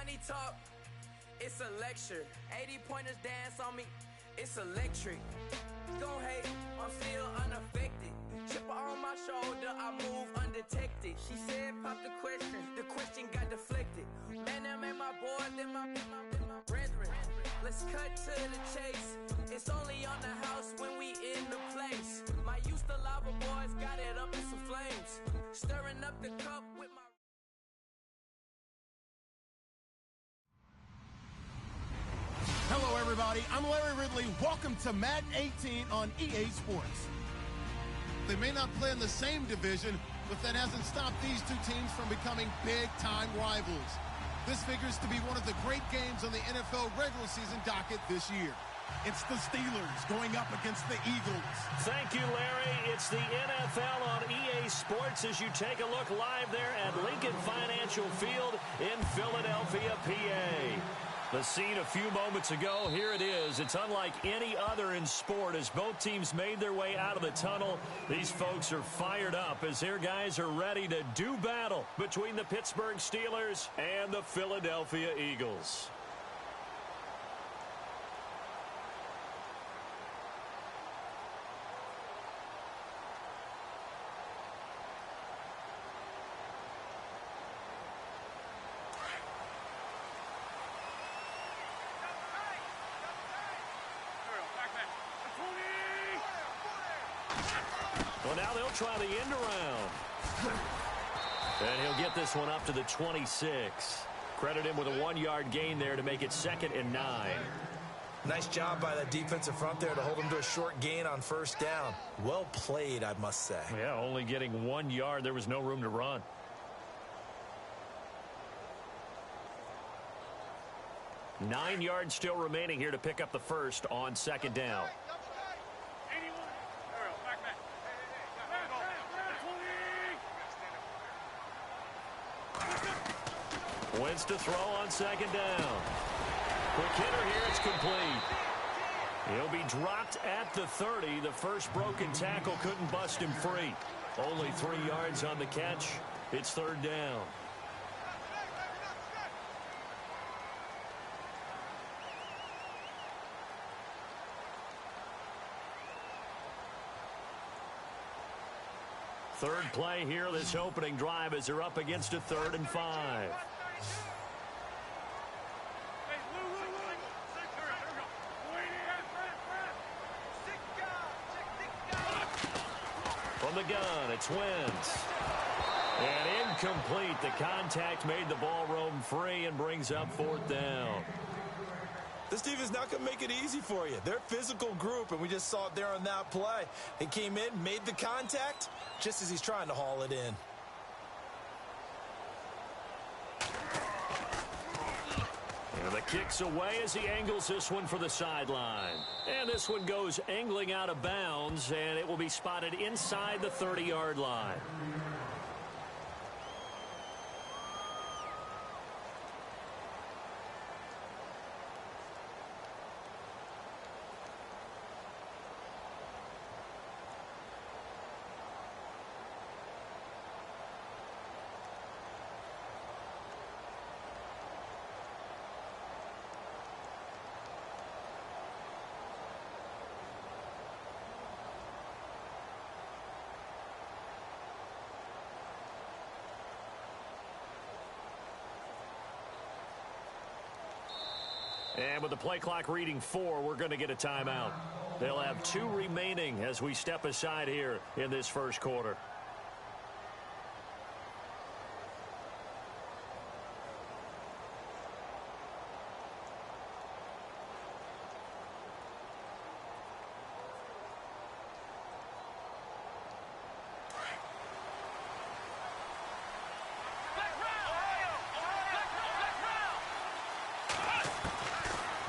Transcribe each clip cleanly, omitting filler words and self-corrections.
Money talk, it's a lecture. 80-pointers dance on me, it's electric. Don't hate, I'm still unaffected. Chipper on my shoulder, I move undetected. She said pop the question got deflected. Man, that made my boy, then my brethren. Let's cut to the chase. It's only on the house when we in the place. My used to lava boys got it up in some flames. Stirring up the cup with my... Hello, everybody. I'm Larry Ridley. Welcome to Madden 18 on EA Sports. They may not play in the same division, but that hasn't stopped these two teams from becoming big-time rivals. This figures to be one of the great games on the NFL regular season docket this year. It's the Steelers going up against the Eagles. Thank you, Larry. It's the NFL on EA Sports as you take a look live there at Lincoln Financial Field in Philadelphia, PA. The scene a few moments ago, here it is. It's unlike any other in sport as both teams made their way out of the tunnel. These folks are fired up as their guys are ready to do battle between the Pittsburgh Steelers and the Philadelphia Eagles. Well, now they'll try the end around. And he'll get this one up to the 26. Credit him with a 1-yard gain there to make it 2nd and 9. Nice job by that defensive front there to hold him to a short gain on first down. Well played, I must say. Yeah, only getting 1 yard. There was no room to run. Nine yards still remaining here to pick up the first on 2nd down. Wins to throw on 2nd down. Quick hitter here, it's complete. He'll be dropped at the 30. The first broken tackle couldn't bust him free. Only 3 yards on the catch. It's 3rd down. Third play here, this opening drive as they're up against a 3rd and 5. From the gun, it's Wentz. And incomplete. The contact made the ball roam free and brings up 4th down. This team is not going to make it easy for you. They're a physical group, and we just saw it there on that play. They came in, made the contact, just as he's trying to haul it in. And the kick's away as he angles this one for the sideline. And this one goes angling out of bounds, and it will be spotted inside the 30-yard line. And with the play clock reading 4, we're going to get a timeout. They'll have 2 remaining as we step aside here in this first quarter.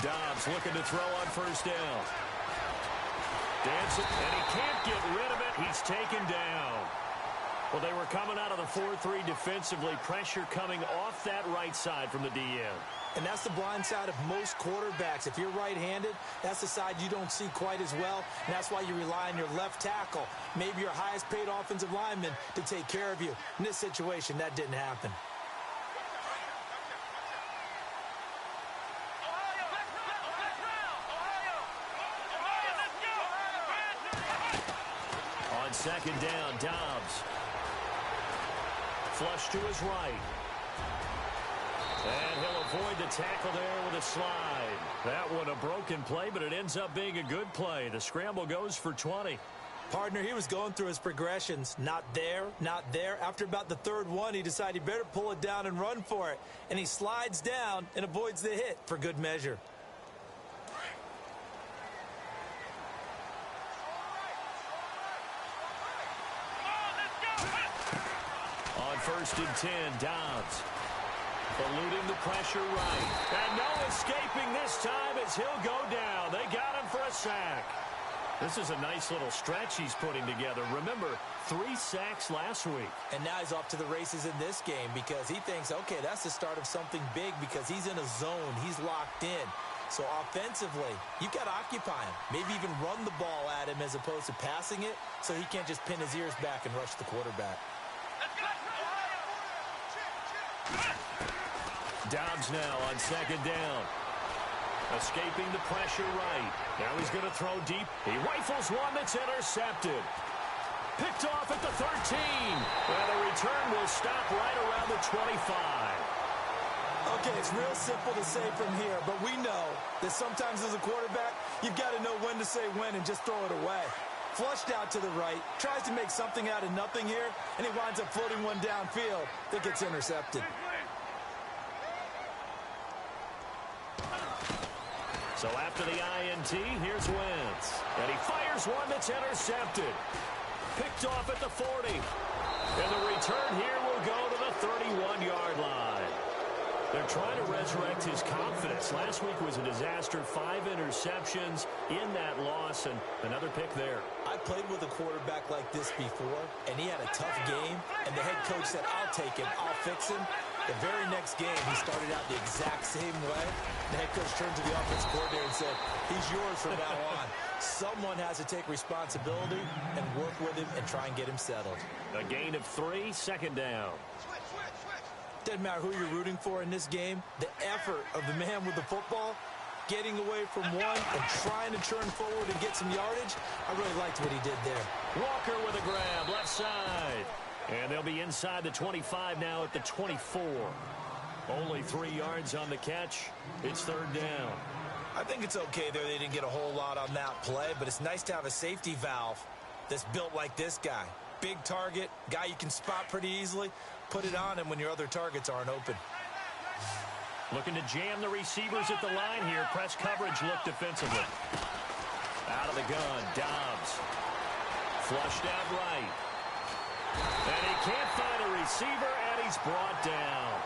Dobbs looking to throw on first down. Dancing, and he can't get rid of it. He's taken down. Well, they were coming out of the 4-3 defensively. Pressure coming off that right side from the DN. And that's the blind side of most quarterbacks. If you're right-handed, that's the side you don't see quite as well. And that's why you rely on your left tackle, maybe your highest-paid offensive lineman, to take care of you. In this situation, that didn't happen. second down, Dobbs. Flush to his right. And he'll avoid the tackle there with a slide. That one a broken play, but it ends up being a good play. The scramble goes for 20. Partner, he was going through his progressions. Not there, not there. After about the third one, he decided he better pull it down and run for it. And he slides down and avoids the hit for good measure. On 1st and 10, Dobbs. Eluding the pressure right. And no escaping this time as he'll go down. They got him for a sack. This is a nice little stretch he's putting together. Remember, 3 sacks last week. And now he's off to the races in this game because he thinks, okay, that's the start of something big because he's in a zone. He's locked in. So offensively, you've got to occupy him. Maybe even run the ball at him as opposed to passing it so he can't just pin his ears back and rush the quarterback. Dobbs now on 2nd down. Escaping the pressure right. Now he's going to throw deep. He rifles one that's intercepted. Picked off at the 13. And the return will stop right around the 25. Okay, it's real simple to say from here, but we know that sometimes as a quarterback, you've got to know when to say when and just throw it away. Flushed out to the right, tries to make something out of nothing here, and he winds up floating one downfield that gets intercepted. So after the INT, here's Wentz. And he fires one that's intercepted. Picked off at the 40. And the return here will go to the 31-yard line. They're trying to resurrect his confidence. Last week was a disaster. 5 interceptions in that loss, and another pick there. I played with a quarterback like this before, and he had a tough game, and the head coach said, I'll take him, I'll fix him. The very next game, he started out the exact same way. The head coach turned to the offensive coordinator and said, he's yours from now on. Someone has to take responsibility and work with him and try and get him settled. A gain of 3, 2nd down. Doesn't matter who you're rooting for in this game. The effort of the man with the football, getting away from one and trying to turn forward and get some yardage, I really liked what he did there. Walker with a grab, left side. And they'll be inside the 25 now at the 24. Only 3 yards on the catch. It's 3rd down. I think it's okay there. They didn't get a whole lot on that play, but it's nice to have a safety valve that's built like this guy. Big target, guy you can spot pretty easily. Put it on him when your other targets aren't open. Looking to jam the receivers at the line here. Press coverage look defensively. Out of the gun, Dobbs. Flushed out right. And he can't find a receiver, and he's brought down.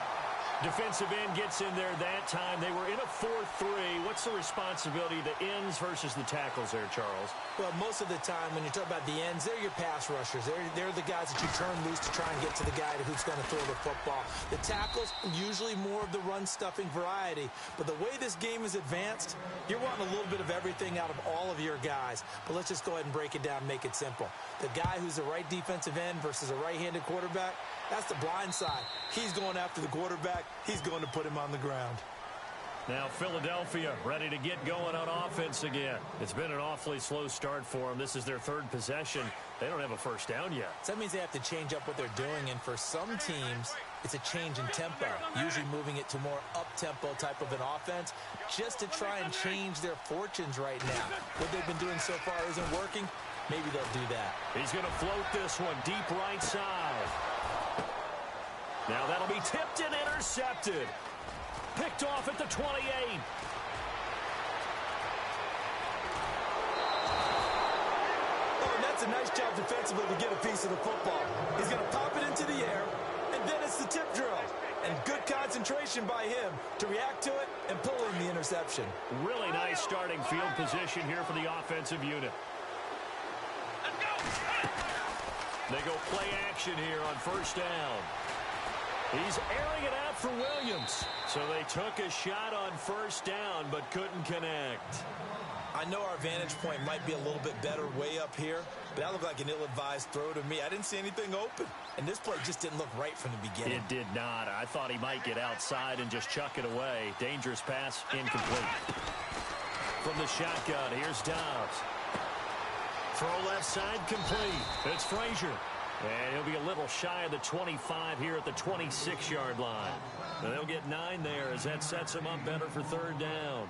Defensive end gets in there that time. They were in a 4-3. What's the responsibility of the ends versus the tackles there, Charles? Well, most of the time when you talk about the ends, they're your pass rushers. They're the guys that you turn loose to try and get to the guy who's going to throw the football. The tackles, usually more of the run-stuffing variety. But the way this game is advanced, you're wanting a little bit of everything out of all of your guys. But let's just go ahead and break it down and make it simple. The guy who's the right defensive end versus a right-handed quarterback, that's the blind side. He's going after the quarterback. He's going to put him on the ground. Now Philadelphia ready to get going on offense again. It's been an awfully slow start for them. This is their 3rd possession. They don't have a first down yet. So that means they have to change up what they're doing, and for some teams, it's a change in tempo, usually moving it to more up-tempo type of an offense just to try and change their fortunes right now. What they've been doing so far isn't working. Maybe they'll do that. He's going to float this one deep right side. Now that'll be tipped and intercepted. Picked off at the 28. Oh, and that's a nice job defensively to get a piece of the football. He's going to pop it into the air, and then it's the tip drill. And good concentration by him to react to it and pull in the interception. Really nice starting field position here for the offensive unit. They go play action here on 1st down. He's airing it out for Williams. So they took a shot on 1st down, but couldn't connect. I know our vantage point might be a little bit better way up here, but that looked like an ill-advised throw to me. I didn't see anything open. And this play just didn't look right from the beginning. It did not. I thought he might get outside and just chuck it away. Dangerous pass, incomplete. From the shotgun, here's Dobbs. Throw left side complete. It's Frazier. And he'll be a little shy of the 25 here at the 26-yard line. And they'll get 9 there as that sets them up better for third down.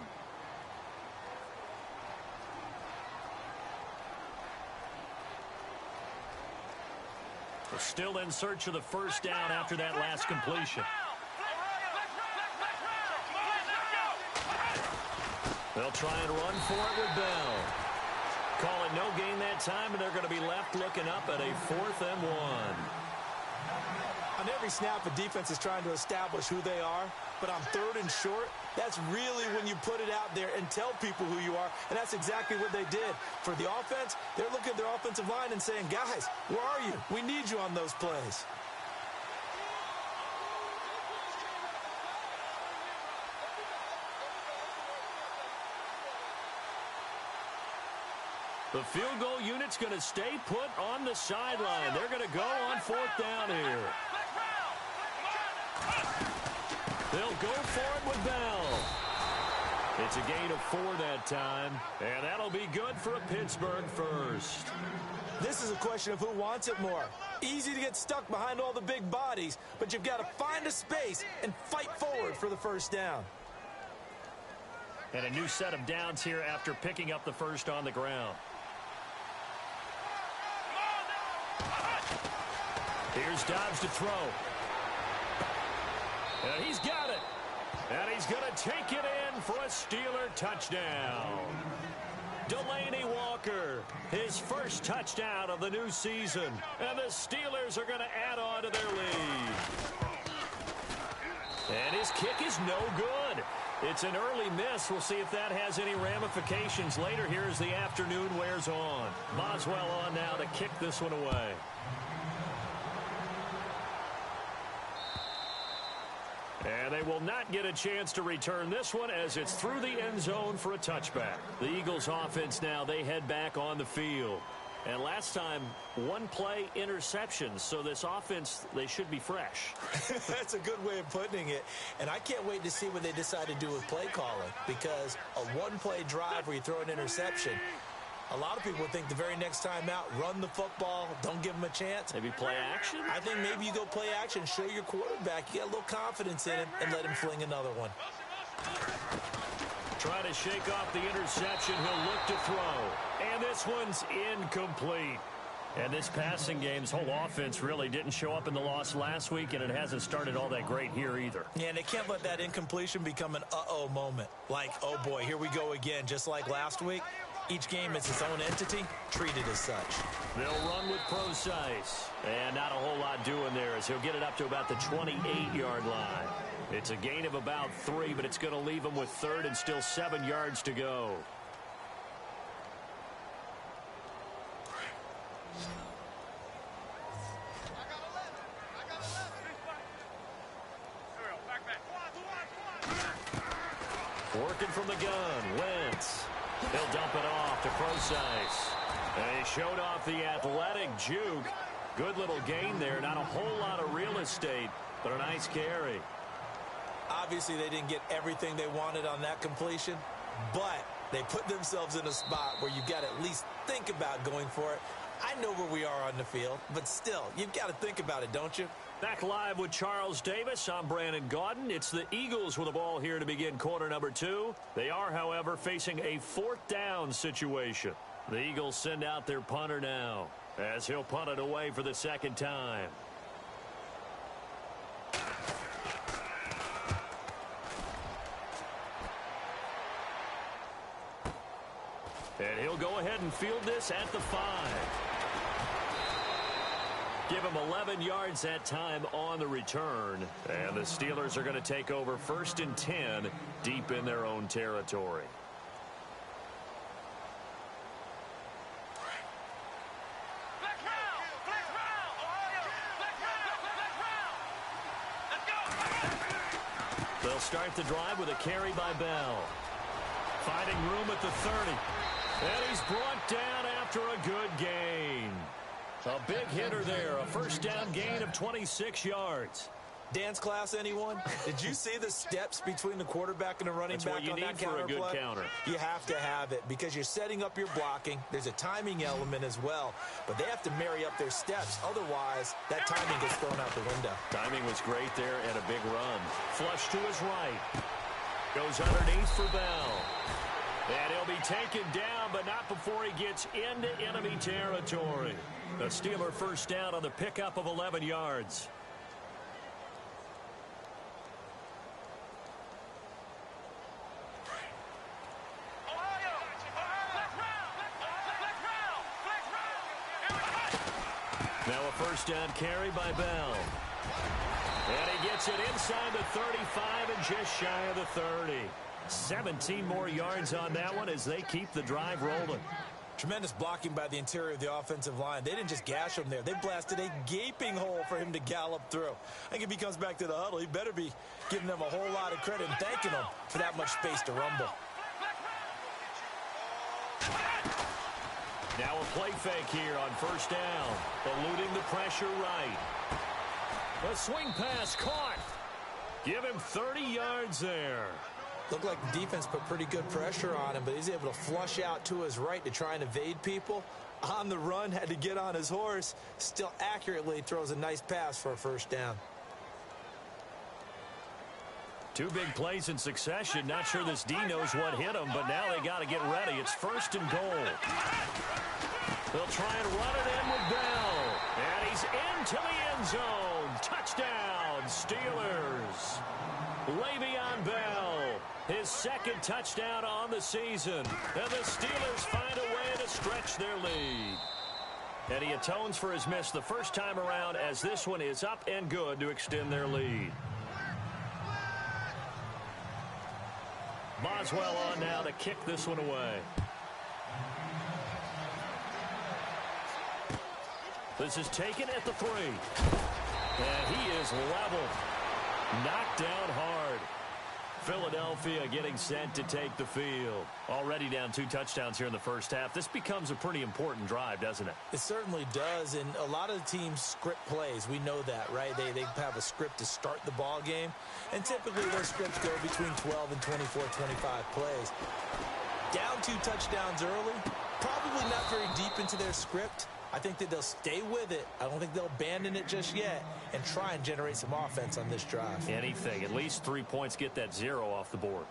We're still in search of the first down after that last completion. They'll try and run for it with Bell. Call it no gain that time, and they're going to be left looking up at a 4th and 1. On every snap, a defense is trying to establish who they are, but on 3rd and short, that's really when you put it out there and tell people who you are, and that's exactly what they did. For the offense, they're looking at their offensive line and saying, guys, where are you? We need you on those plays. The field goal unit's going to stay put on the sideline. They're going to go on 4th down here. They'll go for it with Bell. It's a gain of 4 that time, and that'll be good for a Pittsburgh first. This is a question of who wants it more. Easy to get stuck behind all the big bodies, but you've got to find a space and fight forward for the first down. And a new set of downs here after picking up the first on the ground. Here's Dobbs to throw. And he's got it. And he's going to take it in for a Steeler touchdown. Delaney Walker, his first touchdown of the new season. And the Steelers are going to add on to their lead. And his kick is no good. It's an early miss. We'll see if that has any ramifications later here as the afternoon wears on. Boswell on now to kick this one away. And they will not get a chance to return this one as it's through the end zone for a touchback. The Eagles offense now, they head back on the field. And last time, 1-play interceptions. So this offense, they should be fresh. That's a good way of putting it. And I can't wait to see what they decide to do with play calling. Because a 1-play drive where you throw an interception, a lot of people think the very next time out, run the football, don't give them a chance. Maybe play action? I think maybe you go play action, show your quarterback you got a little confidence in him, and let him fling another one. Try to shake off the interception. He'll look to throw. And this one's incomplete. And this passing game's whole offense really didn't show up in the loss last week, and it hasn't started all that great here either. Yeah, and they can't let that incompletion become an uh-oh moment. Like, oh boy, here we go again, just like last week. Each game is its own entity, treated as such. They'll run with Procise. And not a whole lot doing there as he'll get it up to about the 28-yard line. It's a gain of about 3, but it's going to leave him with 3rd and still 7 yards to go. Working from the gun, Wentz. He'll dump it off to Procise. And he showed off the athletic juke. Good little gain there. Not a whole lot of real estate, but a nice carry. Obviously, they didn't get everything they wanted on that completion, but they put themselves in a spot where you've got to at least think about going for it. I know where we are on the field, but still, you've got to think about it, don't you? Back live with Charles Davis. I'm Brandon Gaudin. It's the Eagles with the ball here to begin quarter number 2. They are, however, facing a 4th down situation. The Eagles send out their punter now as he'll punt it away for the 2nd time. And he'll go ahead and field this at the 5. Give him 11 yards that time on the return. And the Steelers are going to take over 1st and 10 deep in their own territory. They'll start the drive with a carry by Bell. Finding room at the 30. And he's brought down after a good gain. A big hitter there. A 1st down gain of 26 yards. Dance class, anyone? Did you see the steps between the quarterback and the running back on that counter play? That's what you need for a good counter. You have to have it because you're setting up your blocking. There's a timing element as well, but they have to marry up their steps. Otherwise, that timing gets thrown out the window. Timing was great there and a big run. Flush to his right. Goes underneath for Bell. And he'll be taken down, but not before he gets into enemy territory. The Steeler first down on the pickup of 11 yards. Now a first down carry by Bell. And he gets it inside the 35 and just shy of the 30. 17 more yards on that one as they keep the drive rolling. Tremendous blocking by the interior of the offensive line. They didn't just gash him there. They blasted a gaping hole for him to gallop through. I think if he comes back to the huddle, he better be giving them a whole lot of credit and thanking them for that much space to rumble. Now a play fake here on first down. Eluding the pressure right. A swing pass caught. Give him 30 yards there. Looked like the defense put pretty good pressure on him, but he's able to flush out to his right to try and evade people. On the run, had to get on his horse. Still accurately throws a nice pass for a first down. Two big plays in succession. Not sure this D knows what hit him, but now they got to get ready. It's first and goal. They'll try and run it in with Bell. And he's into the end zone. Touchdown, Steelers. Le'Veon Bell, his second touchdown on the season. And the Steelers find a way to stretch their lead. And he atones for his miss the first time around as this one is up and good to extend their lead. Boswell on now to kick this one away. This is taken at the 3. And he is leveled. Knocked down hard. Philadelphia getting sent to take the field. Already down 2 touchdowns here in the first half. This becomes a pretty important drive, doesn't it? It certainly does, and a lot of the teams script plays. We know that, right? They have a script to start the ball game, and typically those scripts go between 12 and 24, 25 plays. Down 2 touchdowns early, probably not very deep into their script. I think that they'll stay with it. I don't think they'll abandon it just yet and try and generate some offense on this drive. Anything. At least 3 points, get that 0 off the board.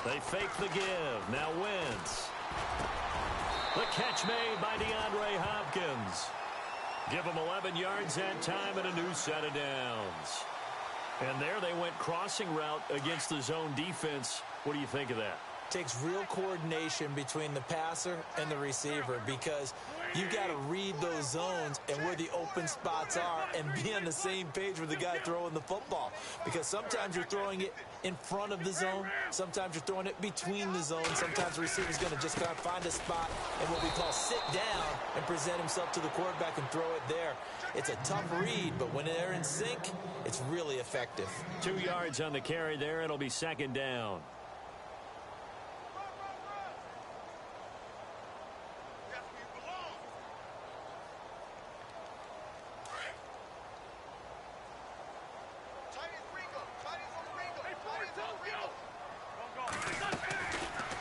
They fake the give. Now Wentz. The catch made by DeAndre Hopkins. Give them 11 yards that time and a new set of downs. And there they went crossing route against the zone defense. What do you think of that? Takes real coordination between the passer and the receiver because you've got to read those zones and where the open spots are and be on the same page with the guy throwing the football. Because sometimes you're throwing it in front of the zone. Sometimes you're throwing it between the zones. Sometimes the receiver's going to just kind of find a spot and what we call sit down and present himself to the quarterback and throw it there. It's a tough read, but when they're in sync, it's really effective. 2 yards on the carry there. It'll be second down.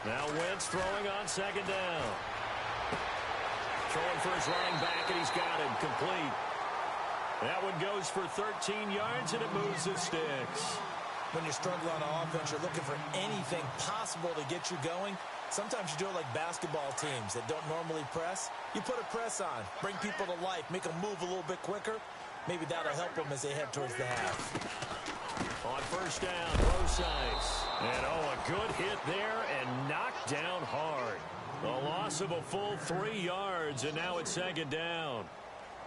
Now Wentz throwing on second down. Throwing for his running back, and he's got it complete. That one goes for 13 yards, and it moves the sticks. When you're struggling on offense, you're looking for anything possible to get you going. Sometimes you do it like basketball teams that don't normally press. You put a press on, bring people to life, make them move a little bit quicker. Maybe that'll help them as they head towards the half. On first down, Rosize. And a good hit there and knocked down hard. A loss of a full 3 yards, and now it's second down.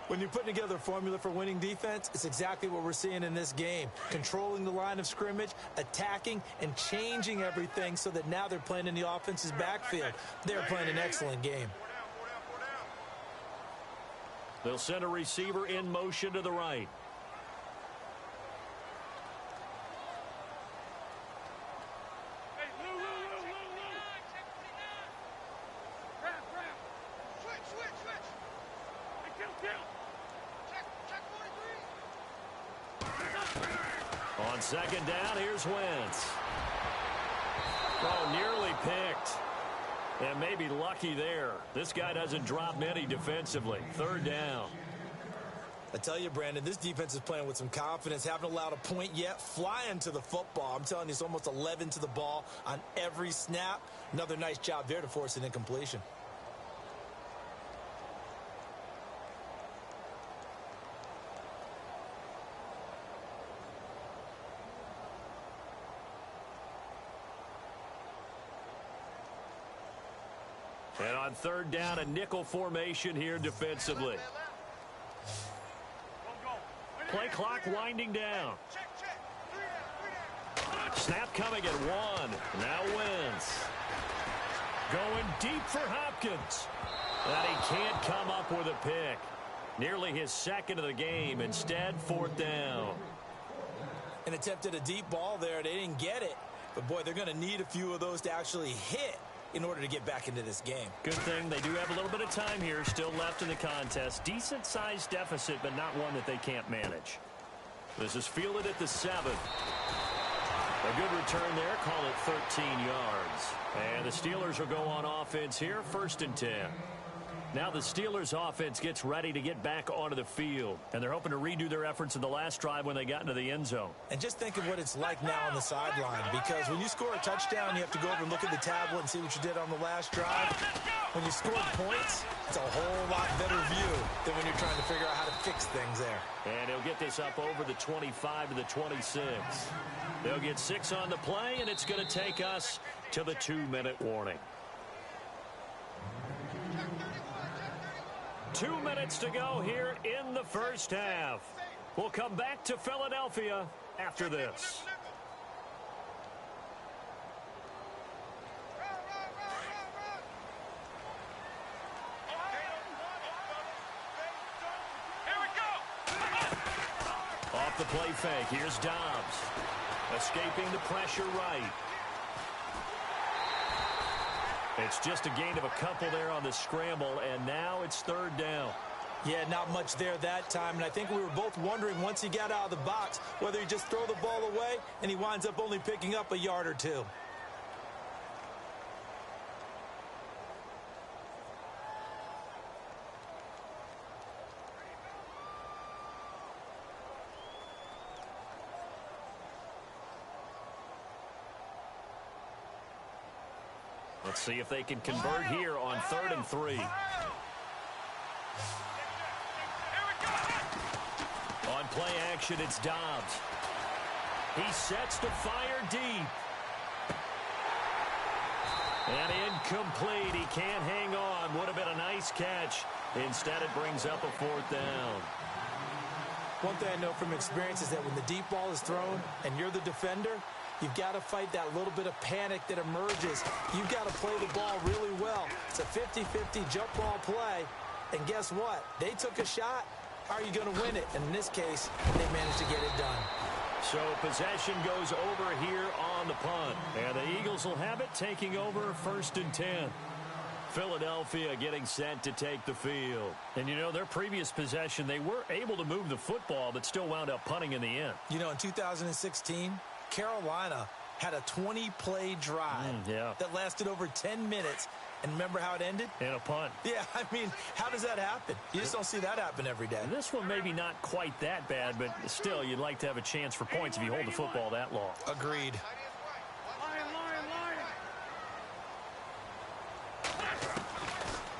When you're putting together a formula for winning defense, it's exactly what we're seeing in this game. Controlling the line of scrimmage, attacking, and changing everything so that now they're playing in the offense's backfield. They're playing an excellent game. They'll send a receiver in motion to the right. On second down, here's Wentz. Oh, nearly picked. And maybe lucky there. This guy doesn't drop many defensively. Third down. I tell you, Brandon, this defense is playing with some confidence. Haven't allowed a point yet. Flying to the football. I'm telling you, it's almost 11 to the ball on every snap. Another nice job there to force an incompletion. And on third down, a nickel formation here defensively. Play clock winding down. Snap coming at one. Now Wentz. Going deep for Hopkins. And he can't come up with a pick. Nearly his second of the game. Instead, fourth down. And attempted a deep ball there. They didn't get it. But, boy, they're going to need a few of those to actually hit in order to get back into this game. Good thing they do have a little bit of time here still left in the contest. Decent-sized deficit, but not one that they can't manage. This is fielded at the 7. A good return there. Call it 13 yards. And the Steelers will go on offense here, 1st and 10. Now the Steelers offense gets ready to get back onto the field. And they're hoping to redo their efforts in the last drive when they got into the end zone. And just think of what it's like now on the sideline. Because when you score a touchdown, you have to go over and look at the tablet and see what you did on the last drive. When you score points, it's a whole lot better view than when you're trying to figure out how to fix things there. And he'll get this up over the 25 to the 26. They'll get 6 on the play, and it's going to take us to the 2-minute warning. 2 minutes to go here in the first half. We'll come back to Philadelphia after this. Off the play fake, here's Dobbs. Escaping the pressure right. It's just a gain of a couple there on the scramble, and now it's third down. Yeah, not much there that time, and I think we were both wondering once he got out of the box whether he just throw the ball away, and he winds up only picking up a yard or two. Let's see if they can convert here on 3rd and 3. On play action, it's Dobbs. He sets to fire deep. And incomplete. He can't hang on. Would have been a nice catch. Instead, it brings up a 4th down. One thing I know from experience is that when the deep ball is thrown and you're the defender, you've got to fight that little bit of panic that emerges. You've got to play the ball really well. It's a 50-50 jump ball play. And guess what? They took a shot. How are you going to win it? And in this case, they managed to get it done. So possession goes over here on the punt. And the Eagles will have it taking over 1st and 10. Philadelphia getting set to take the field. And, you know, their previous possession, they were able to move the football, but still wound up punting in the end. You know, in 2016, Carolina had a 20-play drive that lasted over 10 minutes. And remember how it ended? In a punt. Yeah, I mean, how does that happen? You just don't see that happen every day. And this one maybe not quite that bad, but still, you'd like to have a chance for points if you hold the football that long. Agreed.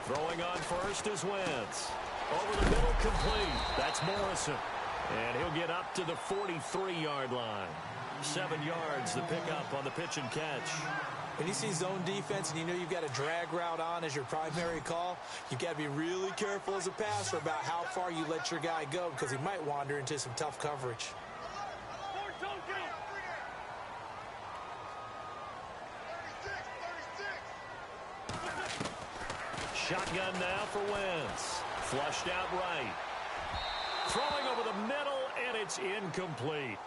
Throwing on first is Wentz. Over the middle, complete. That's Morrison. And he'll get up to the 43-yard line. 7 yards the pickup on the pitch and catch. When you see zone defense and you know you've got a drag route on as your primary call, you've got to be really careful as a passer about how far you let your guy go because he might wander into some tough coverage. Shotgun now for Wentz. Flushed out right. Throwing over the middle, and it's incomplete.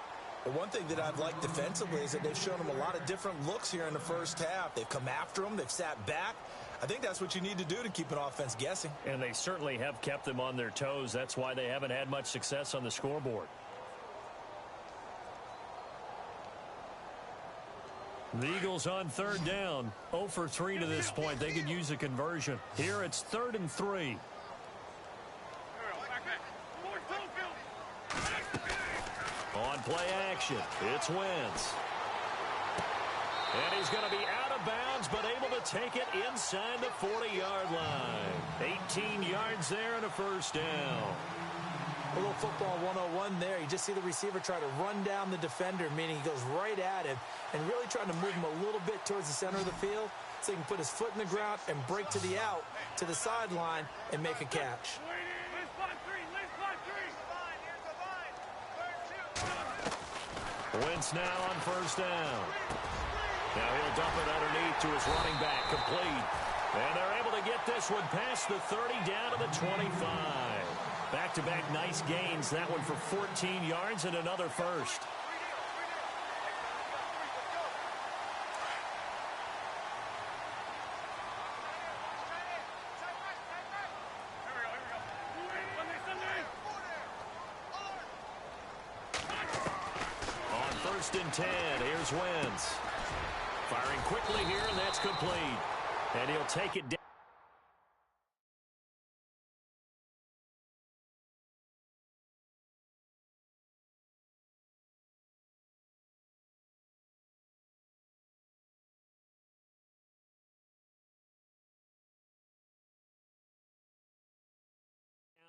The one thing that I've liked defensively is that they've shown him a lot of different looks here in the first half. They've come after him. They've sat back. I think that's what you need to do to keep an offense guessing. And they certainly have kept them on their toes. That's why they haven't had much success on the scoreboard. The Eagles on third down. 0 for 3 to this point. They could use a conversion. Here it's 3rd and 3. On play action, it's Wentz. And he's going to be out of bounds, but able to take it inside the 40-yard line. 18 yards there and a first down. A little football 101 there. You just see the receiver try to run down the defender, meaning he goes right at him and really trying to move him a little bit towards the center of the field so he can put his foot in the ground and break to the out, to the sideline, and make a catch. Wentz now on first down. Now he'll dump it underneath to his running back, complete. And they're able to get this one past the 30 down to the 25. Back-to-back nice gains. That one for 14 yards and another first. On 1st and 10, here's Wentz. Firing quickly here, and that's complete. And he'll take it down.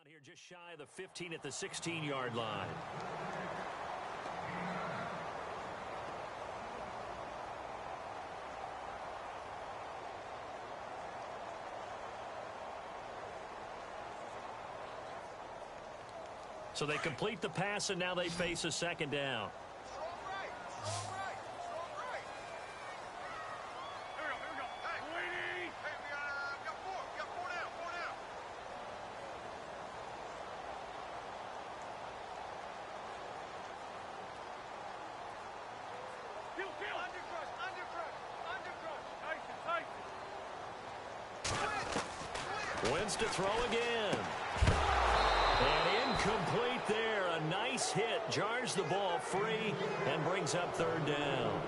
Out here just shy of the 15 at the 16-yard line. So they complete the pass, and now they face a second down. Wentz to throw again. And incomplete there. A nice hit. Jars the ball free and brings up 3rd down.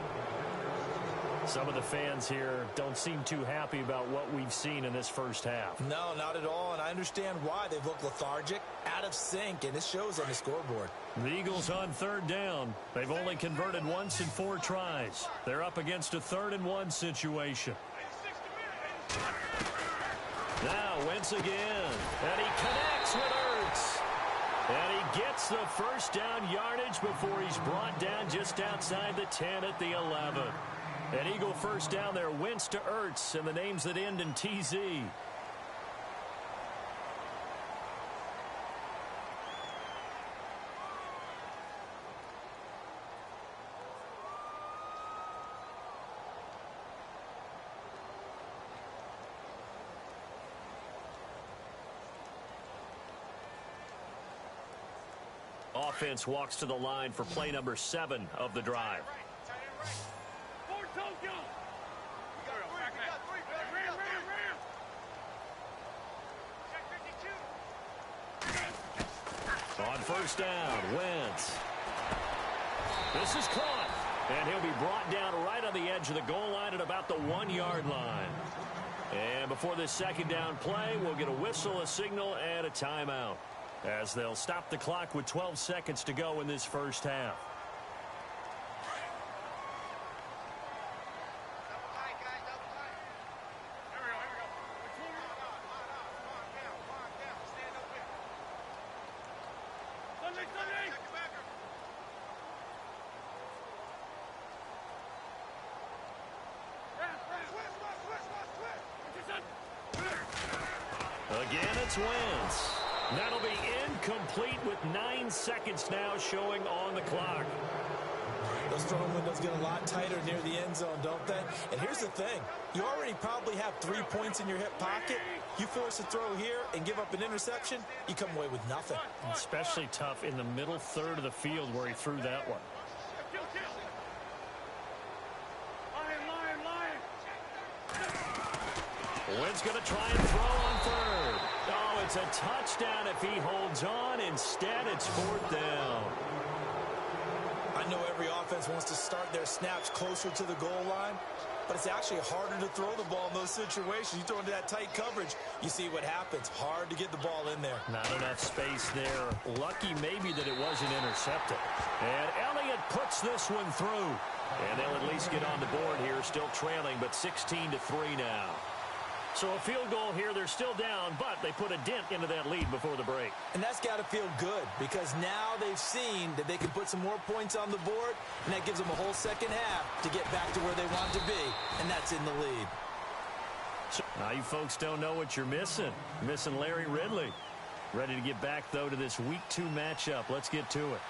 Some of the fans here don't seem too happy about what we've seen in this first half. No, not at all, and I understand why. They've looked lethargic, out of sync, and it shows on the scoreboard. The Eagles on 3rd down. They've only converted once in 4 tries. They're up against a 3rd and 1 situation. Now Wentz again, and he connects with Ertz. And he gets the first down yardage before he's brought down just outside the 10 at the 11. An Eagle first down there, Wentz to Ertz, and the names that end in TZ. Offense walks to the line for play number 7 of the drive. On first down, Wentz. This is caught, and he'll be brought down right on the edge of the goal line at about the 1-yard line. And before this second down play, we'll get a whistle, a signal, and a timeout, as they'll stop the clock with 12 seconds to go in this first half. Again, it's Wentz. That'll be incomplete with 9 seconds now showing on the clock. Those throwing windows get a lot tighter near the end zone, don't they? And here's the thing. You already probably have 3 points in your hip pocket. You force a throw here and give up an interception, you come away with nothing. Especially tough in the middle third of the field where he threw that one. Wynn's going to try and throw on third. Oh, it's a touchdown if he holds on. Instead, it's fourth down. I know every offense wants to start their snaps closer to the goal line, but it's actually harder to throw the ball in those situations. You throw into that tight coverage, you see what happens. Hard to get the ball in there. Not enough space there. Lucky maybe that it wasn't intercepted. And Elliott puts this one through. And they'll at least get on the board here, still trailing, but 16-3 now. So a field goal here, they're still down, but they put a dent into that lead before the break. And that's got to feel good because now they've seen that they can put some more points on the board, and that gives them a whole second half to get back to where they want to be, and that's in the lead. So, now you folks don't know what you're missing. Missing Larry Ridley. Ready to get back, though, to this Week 2 matchup. Let's get to it.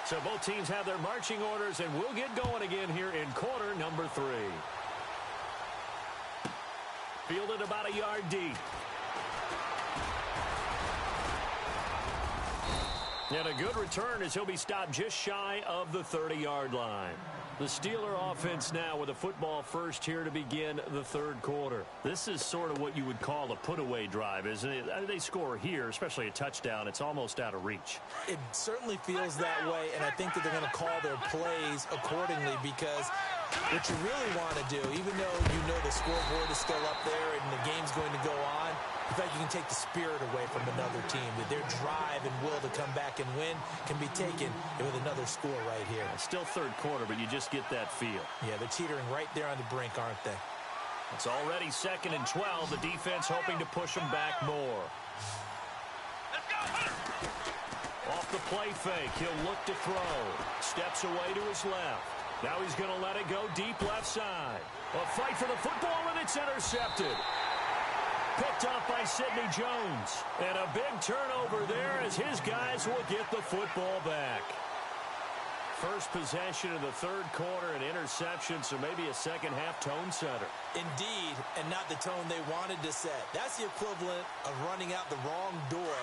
So both teams have their marching orders, and we'll get going again here in quarter number 3. Fielded about a yard deep. And a good return as he'll be stopped just shy of the 30-yard line. The Steeler offense now with a football first here to begin the third quarter. This is sort of what you would call a put-away drive, isn't it? They score here, especially a touchdown. It's almost out of reach. It certainly feels that way, and I think that they're going to call their plays accordingly because what you really want to do, even though you know the scoreboard is still up there and the game's going to go on, in fact, you can take the spirit away from another team, that their drive and will to come back and win can be taken with another score right here. Still third quarter, but you just get that feel. Yeah, they're teetering right there on the brink, aren't they? It's already 2nd and 12. The defense hoping to push them back more. Off the play fake, he'll look to throw. Steps away to his left. Now he's going to let it go deep left side. A fight for the football, and it's intercepted. Picked off by Sidney Jones. And a big turnover there as his guys will get the football back. First possession of the third quarter, an interception, so maybe a second-half tone setter. Indeed, and not the tone they wanted to set. That's the equivalent of running out the wrong door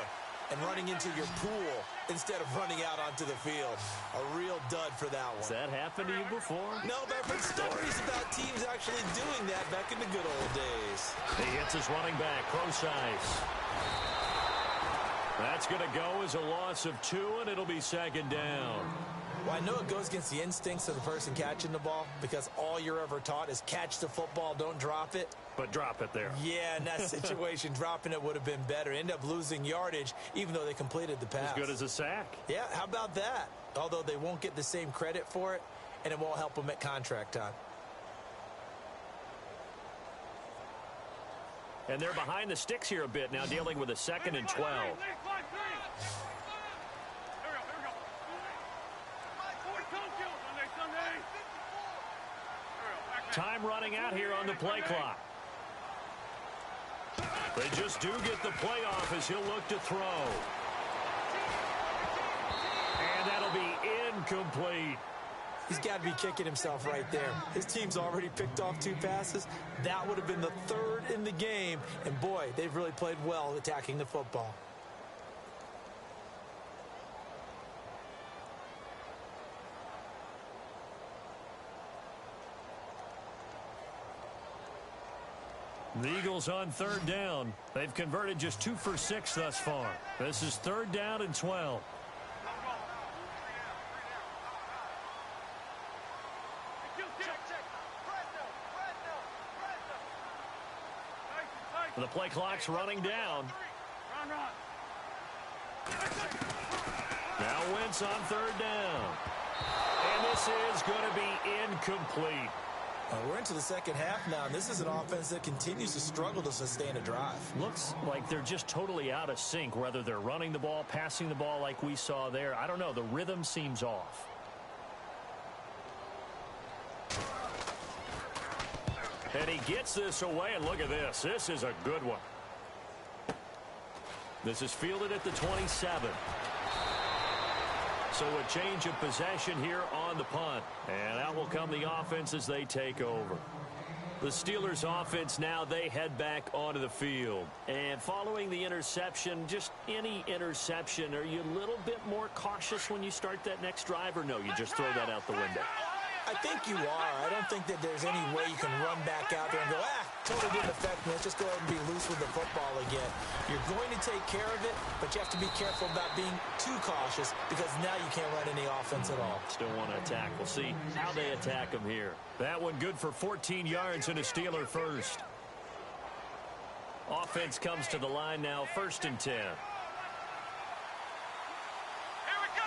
and running into your pool instead of running out onto the field. A real dud for that one. Has that happened to you before? No, but I've heard stories about teams actually doing that back in the good old days. He hits his running back, Procise. That's going to go as a loss of 2, and it'll be 2nd down. Well, I know it goes against the instincts of the person catching the ball because all you're ever taught is catch the football, don't drop it. But drop it there. Yeah, in that situation, dropping it would have been better. End up losing yardage, even though they completed the pass. As good as a sack. Yeah, how about that? Although they won't get the same credit for it, and it won't help them at contract time. And they're behind the sticks here a bit now, dealing with a 2nd and 12. Time running out here on the play clock. They just do get the play off as he'll look to throw. And that'll be incomplete. He's got to be kicking himself right there. His team's already picked off 2 passes. That would have been the 3rd in the game. And boy, they've really played well attacking the football. The Eagles on 3rd down. They've converted just 2 for 6 thus far. This is 3rd down and 12. The play clock's running down. Now Wentz on 3rd down. And this is going to be incomplete. We're into the second half now, and this is an offense that continues to struggle to sustain a drive. Looks like they're just totally out of sync, whether they're running the ball, passing the ball like we saw there. I don't know. The rhythm seems off. And he gets this away, and look at this. This is a good one. This is fielded at the 27. So a change of possession here on the punt. And out will come the offense as they take over. The Steelers offense now, they head back onto the field. And following the interception, just any interception, are you a little bit more cautious when you start that next drive, or no, you just throw that out the window? I think you are. I don't think that there's any way you can run back out there and go, totally didn't affect me. Let's just go ahead and be loose with the football again. You're going to take care of it, but you have to be careful about being too cautious because now you can't run any offense at all. Still want to attack. We'll see how they attack him here. That one good for 14 yards and a Steeler first. Offense comes to the line now, 1st and 10. Here we go.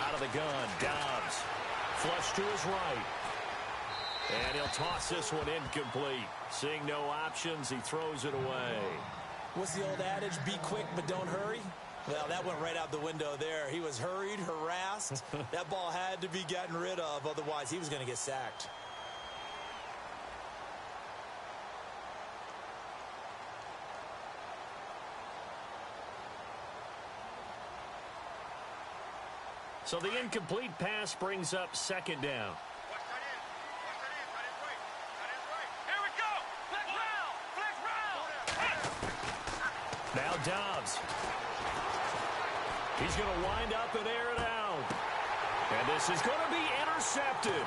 Out of the gun, Dobbs. Flush to his right. And he'll toss this one incomplete. Seeing no options, he throws it away. What's the old adage? Be quick, but don't hurry. Well, that went right out the window there. He was hurried, harassed. That ball had to be gotten rid of. Otherwise, he was going to get sacked. So the incomplete pass brings up 2nd down. Here we go. Flex round. Now Dobbs. He's going to wind up and air it out. And this is going to be intercepted.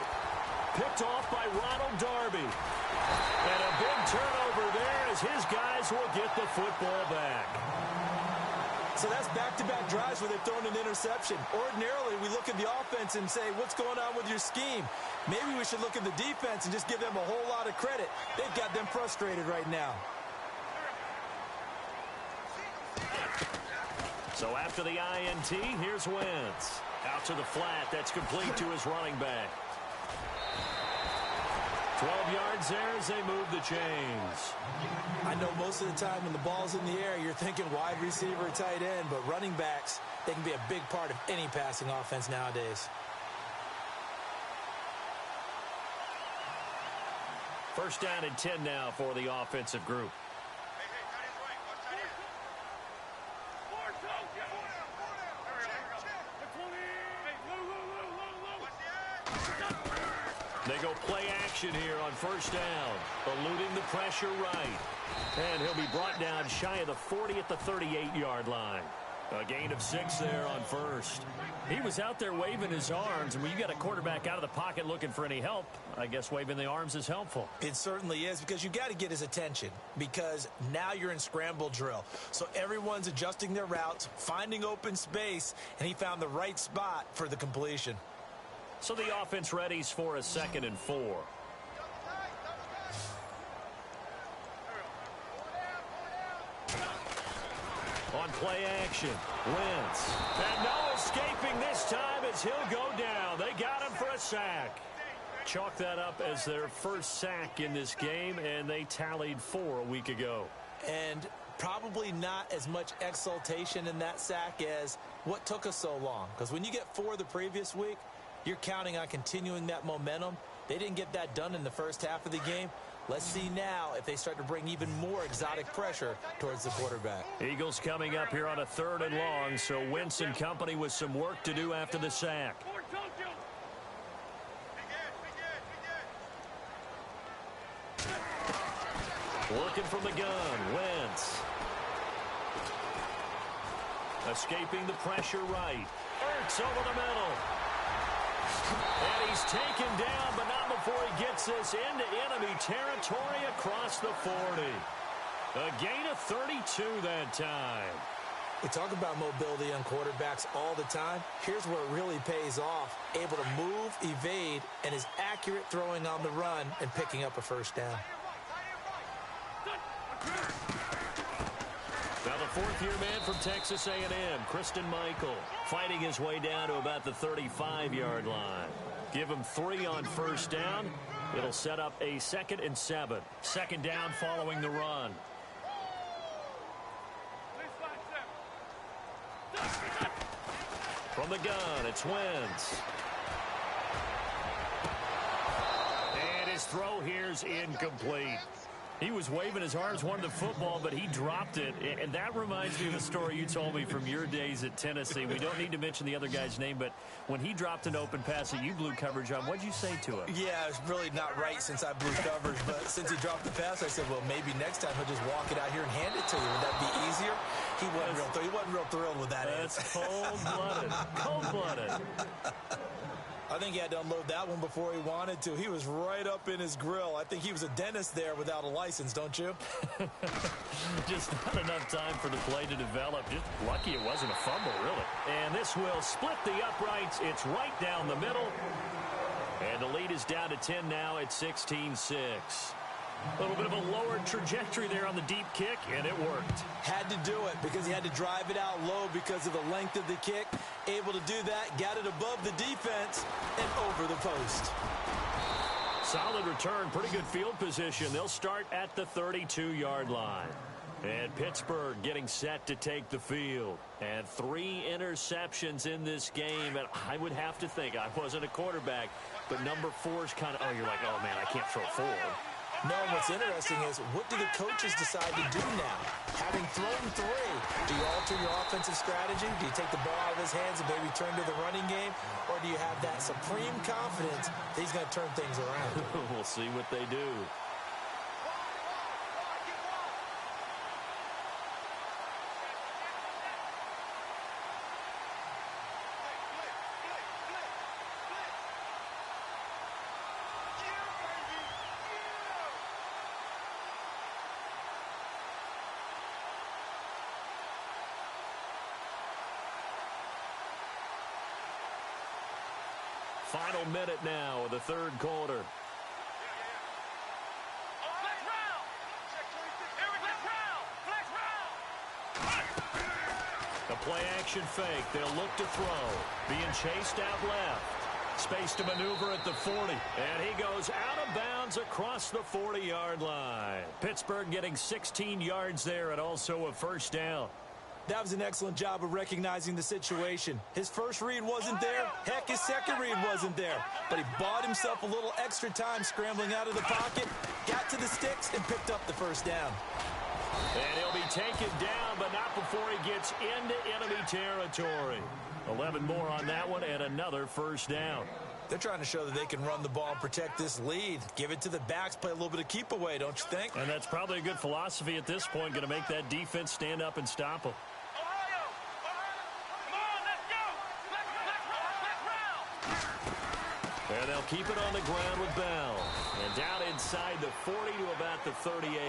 Picked off by Ronald Darby. And a big turnover there as his guys will get the football back. So that's back-to-back drives where they've thrown an interception. Ordinarily, we look at the offense and say, what's going on with your scheme? Maybe we should look at the defense and just give them a whole lot of credit. They've got them frustrated right now. So after the INT, here's Wentz. Out to the flat. That's complete to his running back. 12 yards there as they move the chains. I know most of the time when the ball's in the air, you're thinking wide receiver, tight end, but running backs, they can be a big part of any passing offense nowadays. 1st down and 10 now for the offensive group. They go play action here on 1st down, eluding the pressure right. And he'll be brought down shy of the 40 at the 38-yard line. A gain of 6 there on 1st. He was out there waving his arms, and when you got a quarterback out of the pocket looking for any help, I guess waving the arms is helpful. It certainly is, because you got to get his attention, because now you're in scramble drill. So everyone's adjusting their routes, finding open space, and he found the right spot for the completion. So the offense readies for a 2nd and 4. On play action, Wentz. And no escaping this time as he'll go down. They got him for a sack. Chalk that up as their first sack in this game, and they tallied 4 a week ago. And probably not as much exultation in that sack as what took us so long. Because when you get 4 the previous week, you're counting on continuing that momentum. They didn't get that done in the first half of the game. Let's see now if they start to bring even more exotic pressure towards the quarterback. Eagles coming up here on a 3rd and long, so Wentz and company with some work to do after the sack. Working from the gun, Wentz. Escaping the pressure right. Ertz over the middle. And he's taken down, but not before he gets this into enemy territory across the 40. A gain of 32 that time. We talk about mobility on quarterbacks all the time. Here's where it really pays off. Able to move, evade, and is accurate throwing on the run and picking up a 1st down. Now the 4th-year man from Texas A&M, Christine Michael, fighting his way down to about the 35-yard line. Give him 3 on 1st down. It'll set up a 2nd and 7. 2nd down following the run. From the gun, it's Wentz. And his throw here's incomplete. He was waving his arms, wanted the football, but he dropped it. And that reminds me of a story you told me from your days at Tennessee. We don't need to mention the other guy's name, but when he dropped an open pass that you blew coverage on, what'd you say to him? Yeah, it's really not right since I blew coverage, but since he dropped the pass, I said, well, maybe next time he'll just walk it out here and hand it to you. Would that be easier? He wasn't real thrilled with that. That's cold-blooded. Cold-blooded. I'll think he had to unload that one before he wanted to. He was right up in his grill. I think he was a dentist there without a license, don't you? Just not enough time for the play to develop. Just lucky it wasn't a fumble, really. And this will split the uprights. It's right down the middle. And the lead is down to 10 now at 16-6. A little bit of a lower trajectory there on the deep kick, and it worked. Had to do it because he had to drive it out low because of the length of the kick. Able to do that, got it above the defense, and over the post. Solid return, pretty good field position. They'll start at the 32-yard line. And Pittsburgh getting set to take the field. And 3 interceptions in this game. And I would have to think, I wasn't a quarterback, but number 4 is kind of, oh, you're like, oh, man, I can't throw 4. No, what's interesting is, what do the coaches decide to do now? Having thrown 3, do you alter your offensive strategy? Do you take the ball out of his hands and maybe turn to the running game? Or do you have that supreme confidence that he's going to turn things around? We'll see what they do. Final minute now of the third quarter. The play action fake. They'll look to throw. Being chased out left. Space to maneuver at the 40. And he goes out of bounds across the 40-yard line. Pittsburgh getting 16 yards there and also a first down. That was an excellent job of recognizing the situation. His first read wasn't there. Heck, his second read wasn't there. But he bought himself a little extra time scrambling out of the pocket, got to the sticks, and picked up the first down. And he'll be taken down, but not before he gets into enemy territory. 11 more on that one, and another first down. They're trying to show that they can run the ball and protect this lead. Give it to the backs, play a little bit of keep away, don't you think? And that's probably a good philosophy at this point, going to make that defense stand up and stop them. And they'll keep it on the ground with Bell. And down inside the 40 to about the 38.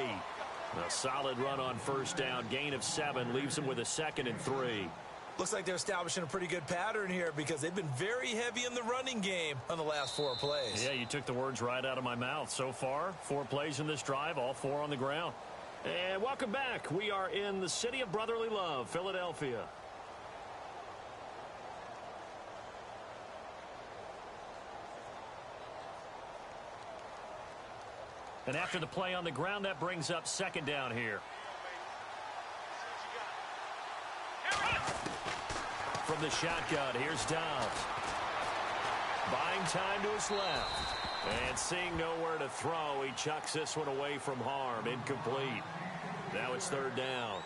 A solid run on first down. Gain of 7 leaves them with a 2nd and 3. Looks like they're establishing a pretty good pattern here because they've been very heavy in the running game on the last 4 plays. Yeah, you took the words right out of my mouth. So far, 4 plays in this drive, all 4 on the ground. And welcome back. We are in the city of brotherly love, Philadelphia. And after the play on the ground, that brings up 2nd down here. From the shotgun, here's Dobbs. Buying time to his left. And seeing nowhere to throw, he chucks this one away from harm. Incomplete. Now it's 3rd down.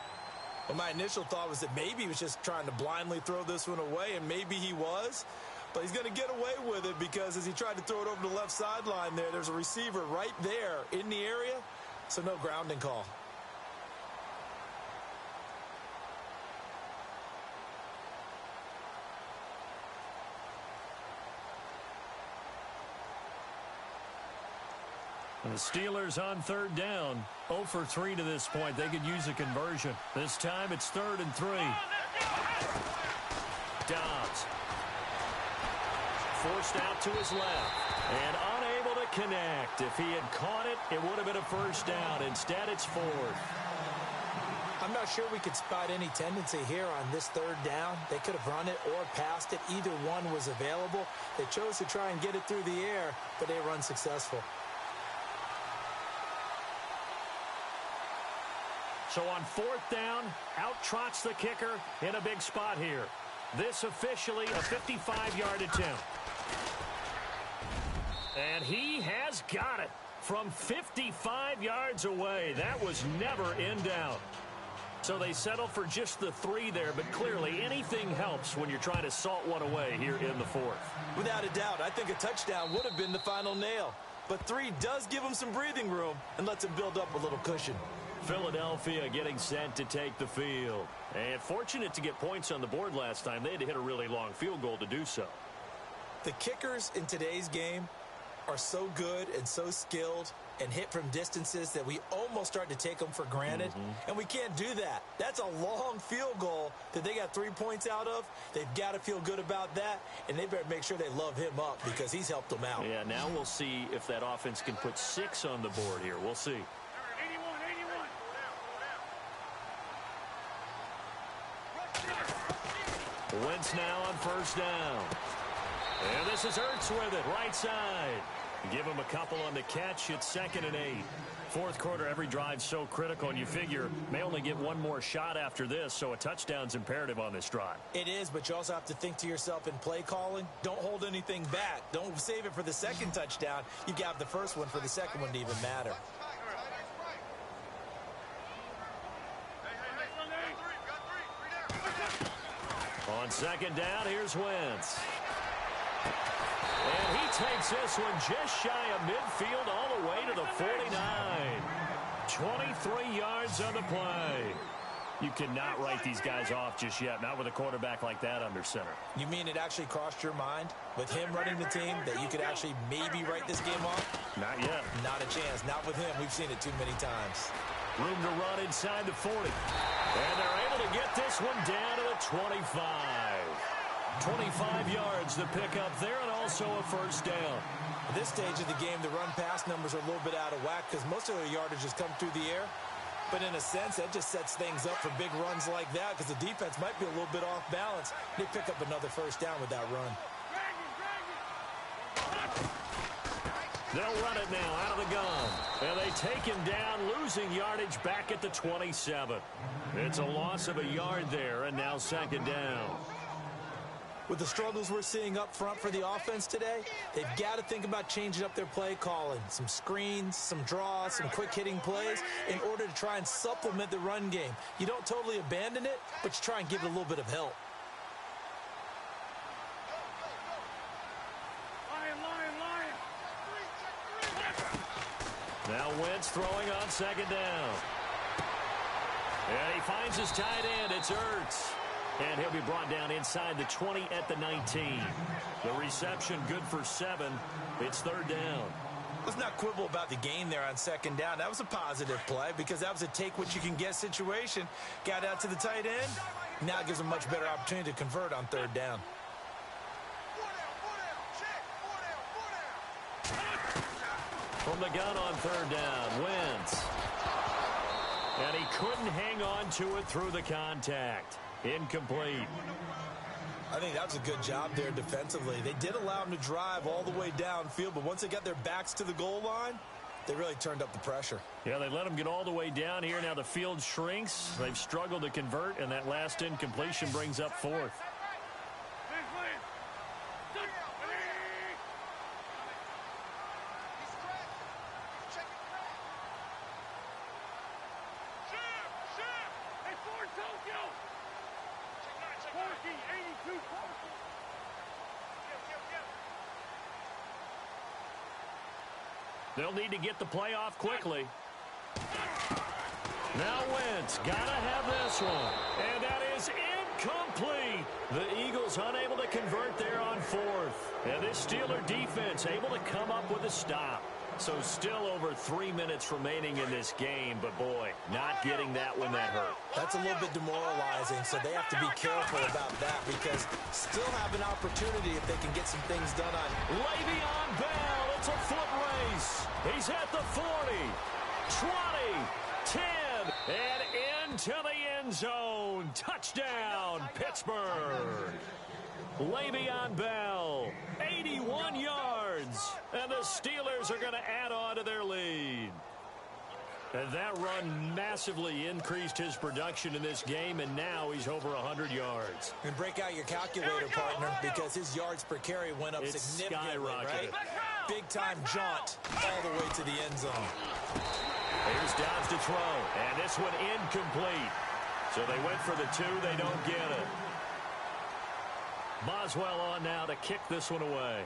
Well, my initial thought was that maybe he was just trying to blindly throw this one away, and maybe he was. But he's going to get away with it because as he tried to throw it over to the left sideline there's a receiver right there in the area, so no grounding call. And the Steelers on 3rd down. 0 for 3 to this point. They could use a conversion. This time it's 3rd and 3. Dobbs. Forced out to his left. And unable to connect. If he had caught it, it would have been a first down. Instead, it's 4th. I'm not sure we could spot any tendency here on this 3rd down. They could have run it or passed it. Either one was available. They chose to try and get it through the air, but they were unsuccessful. So on 4th down, out trots the kicker in a big spot here. This officially a 55-yard attempt. And he has got it from 55 yards away. That was never in doubt. So they settle for just the 3 there, but clearly anything helps when you're trying to salt one away here in the 4th. Without a doubt, I think a touchdown would have been the final nail. But 3 does give him some breathing room and lets him build up a little cushion. Philadelphia getting set to take the field. And fortunate to get points on the board last time. They had to hit a really long field goal to do so. The kickers in today's game are so good and so skilled and hit from distances that we almost start to take them for granted. And we can't do that. That's a long field goal that they got 3 points out of. They've got to feel good about that, and they better make sure they love him up because he's helped them out. Yeah, now we'll see if that offense can put 6 on the board here. We'll see. 81. Wentz now on first down. And this is Ertz with it, right side. Give him a couple on the catch. It's 2nd and 8. Fourth quarter, every drive so critical, and you figure may only get one more shot after this, so a touchdown's imperative on this drive. It is, but you also have to think to yourself in play calling, don't hold anything back. Don't save it for the second touchdown. You got the first one for the second one to even matter. On second down, here's Wentz. And he takes this one just shy of midfield all the way to the 49. 23 yards on the play. You cannot write these guys off just yet, not with a quarterback like that under center. You mean it actually crossed your mind with him running the team that you could actually maybe write this game off? Not yet. Not a chance. Not with him. We've seen it too many times. Room to run inside the 40. And they're able to get this one down to the 25. 25 yards the pickup there, and also a first down. At this stage of the game, the run-pass numbers are a little bit out of whack because most of their yardage has come through the air. But in a sense, that just sets things up for big runs like that because the defense might be a little bit off balance. They pick up another first down with that run. They'll run it now out of the gun. And they take him down, losing yardage back at the 27. It's a loss of a yard there, and now second down. With the struggles we're seeing up front for the offense today, they've got to think about changing up their play calling. Some screens, some draws, some quick-hitting plays in order to try and supplement the run game. You don't totally abandon it, but you try and give it a little bit of help. Now Wentz throwing on second down. And he finds his tight end. It's Ertz. And he'll be brought down inside the 20 at the 19. The reception good for 7. It's third down. Let's not quibble about the gain there on second down. That was a positive play because that was a take-what-you-can-get situation. Got out to the tight end. Now it gives them a much better opportunity to convert on third down. From the gun on third down, Wentz. And he couldn't hang on to it through the contact. Incomplete. I think that was a good job there defensively. They did allow him to drive all the way downfield, but once they got their backs to the goal line, they really turned up the pressure. Yeah, they let him get all the way down here. Now the field shrinks. They've struggled to convert, and that last incompletion brings up fourth. They'll need to get the play off quickly. Now Wentz, gotta have this one. And that is incomplete. The Eagles unable to convert there on fourth. And this Steeler defense able to come up with a stop. So still over 3 minutes remaining in this game, but boy, not getting that when that hurt. That's a little bit demoralizing, so they have to be careful about that because still have an opportunity if they can get some things done on. Le'Veon Bell, it's a foot race. He's at the 40, 20, 10, and into the end zone. Touchdown, Pittsburgh. Le'Veon Bell, 81 yards, and the Steelers are going to add on to their lead. And that run massively increased his production in this game, and now he's over 100 yards. And break out your calculator, partner, because his yards per carry went up significantly, right? Big-time jaunt all the way to the end zone. Here's Dobbs to throw, and this one incomplete. So they went for the 2, they don't get it. Boswell on now to kick this one away.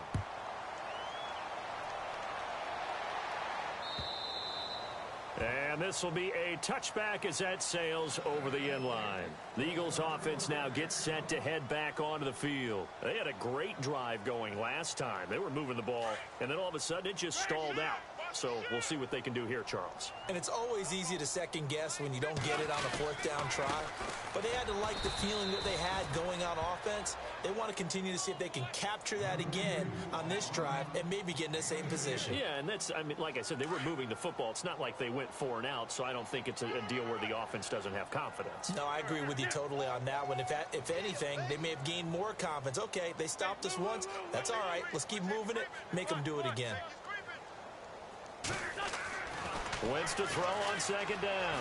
And this will be a touchback as that sails over the end line. The Eagles offense now gets set to head back onto the field. They had a great drive going last time. They were moving the ball, and then all of a sudden it just stalled out. So we'll see what they can do here, Charles. And it's always easy to second guess when you don't get it on a fourth down try. But they had to like the feeling that they had going on offense. They want to continue to see if they can capture that again on this drive and maybe get in the same position. Yeah, and that's, I mean, like I said, they were moving the football. It's not like they went 4 and out, so I don't think it's a deal where the offense doesn't have confidence. No, I agree with you totally on that one. If anything, they may have gained more confidence. Okay, they stopped us once. That's all right. Let's keep moving it. Make them do it again. Wentz to throw on second down.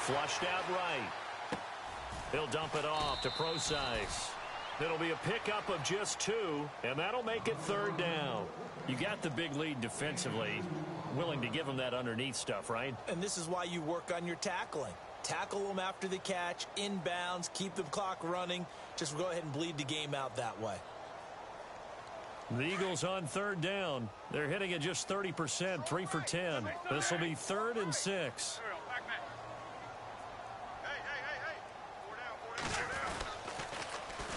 Flushed out right. He'll dump it off to Procise. It'll be a pickup of just 2, and that'll make it 3rd down. You got the big lead defensively. Willing to give them that underneath stuff, right? And this is why you work on your tackling. Tackle them after the catch, inbounds, keep the clock running. Just go ahead and bleed the game out that way. The Eagles on 3rd down. They're hitting at just 30%, 3 for 10. This will be 3rd and 6.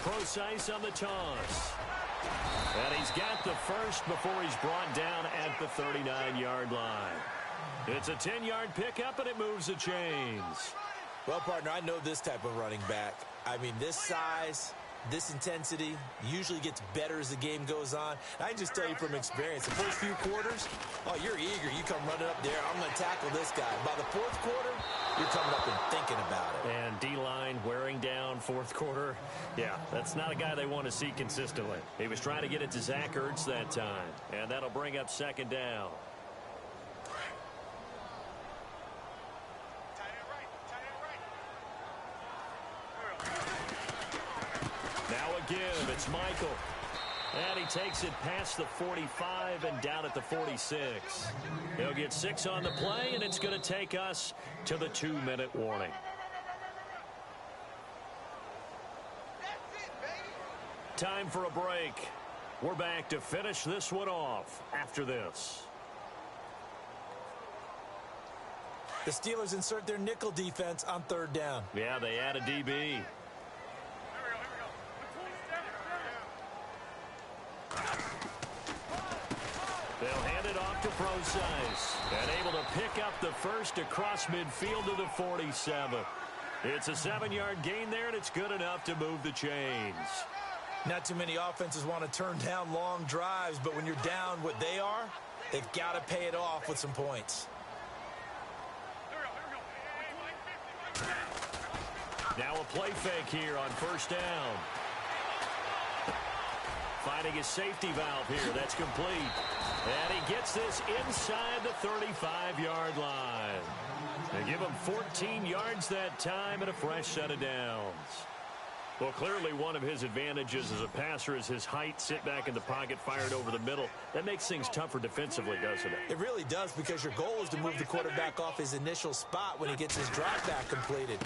Procise on the toss. And he's got the first before he's brought down at the 39-yard line. It's a 10-yard pickup, and it moves the chains. Well, partner, I know this type of running back. I mean, this size, this intensity usually gets better as the game goes on. And I can just tell you from experience, the first few quarters, oh, you're eager. You come running up there. I'm going to tackle this guy. By the 4th quarter, you're coming up and thinking about it. And D-line wearing down 4th quarter. Yeah, that's not a guy they want to see consistently. He was trying to get it to Zach Ertz that time. And that'll bring up 2nd down. Give. It's Michael. And he takes it past the 45 and down at the 46. He'll get 6 on the play, and it's going to take us to the 2-minute warning. Time for a break. We're back to finish this one off after this. The Steelers insert their nickel defense on 3rd down. Yeah, they add a DB. They'll hand it off to Procise. And able to pick up the first across midfield to the 47. It's a 7-yard gain there, and it's good enough to move the chains. Not too many offenses want to turn down long drives, but when you're down what they are, they've got to pay it off with some points. Now a play fake here on 1st down. Finding his safety valve here. That's complete. And he gets this inside the 35-yard line. They give him 14 yards that time and a fresh set of downs. Well, clearly one of his advantages as a passer is his height. Sit back in the pocket, fired over the middle. That makes things tougher defensively, doesn't it? It really does, because your goal is to move the quarterback off his initial spot when he gets his drop back completed.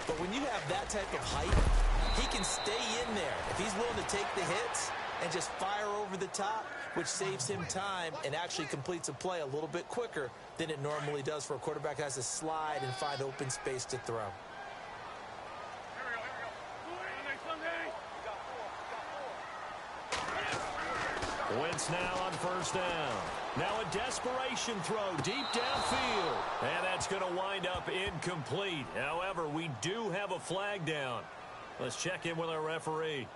But when you have that type of height, he can stay in there. If he's willing to take the hits and just fire over the top, which saves him time and actually completes a play a little bit quicker than it normally does for a quarterback that has to slide and find open space to throw. Wentz now on 1st down. Now a desperation throw deep downfield. And that's going to wind up incomplete. However, we do have a flag down. Let's check in with our referee.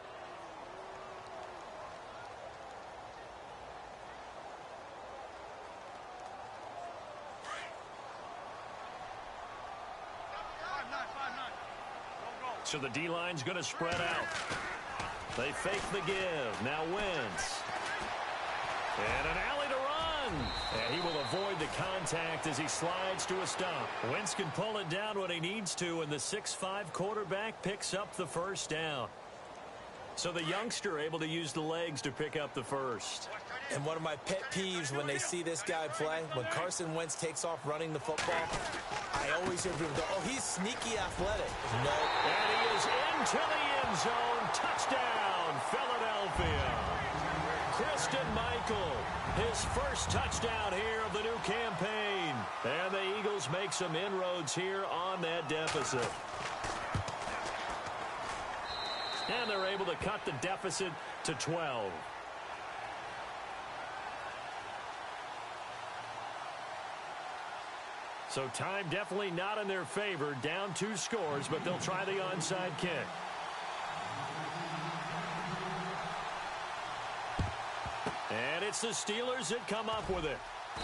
So the D-line's going to spread out. They fake the give. Now Wentz. And an alley to run. And he will avoid the contact as he slides to a stop. Wentz can pull it down when he needs to, and the 6'5" quarterback picks up the 1st down. So the youngster able to use the legs to pick up the first. And one of my pet peeves when they see this guy play, when Carson Wentz takes off running the football, I always hear people go, oh, he's sneaky athletic. No. And he is into the end zone. Touchdown, Philadelphia. Christine Michael, his first touchdown here of the new campaign. And the Eagles make some inroads here on that deficit. And they're able to cut the deficit to 12. So time definitely not in their favor. Down 2 scores, but they'll try the onside kick. And it's the Steelers that come up with it.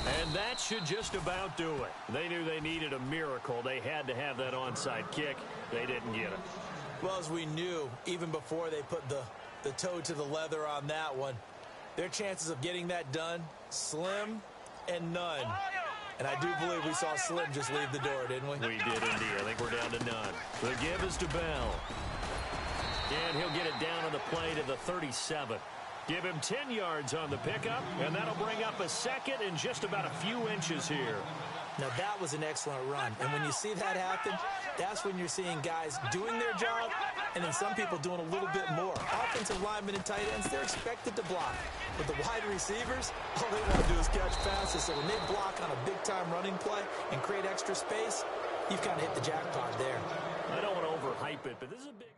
And that should just about do it. They knew they needed a miracle. They had to have that onside kick. They didn't get it. Well, as we knew, even before they put the toe to the leather on that one, their chances of getting that done, slim and none. And I do believe we saw Slim just leave the door, didn't we? We did indeed. I think we're down to none. The give is to Bell. And he'll get it down on the play to the 37. Give him 10 yards on the pickup, and that'll bring up a second in just about a few inches here. Now, that was an excellent run. And when you see that happen, that's when you're seeing guys doing their job and then some people doing a little bit more. Offensive linemen and tight ends, they're expected to block. But the wide receivers, all they want to do is catch passes. So when they block on a big-time running play and create extra space, you've kind of hit the jackpot there. I don't want to overhype it, but this is a big...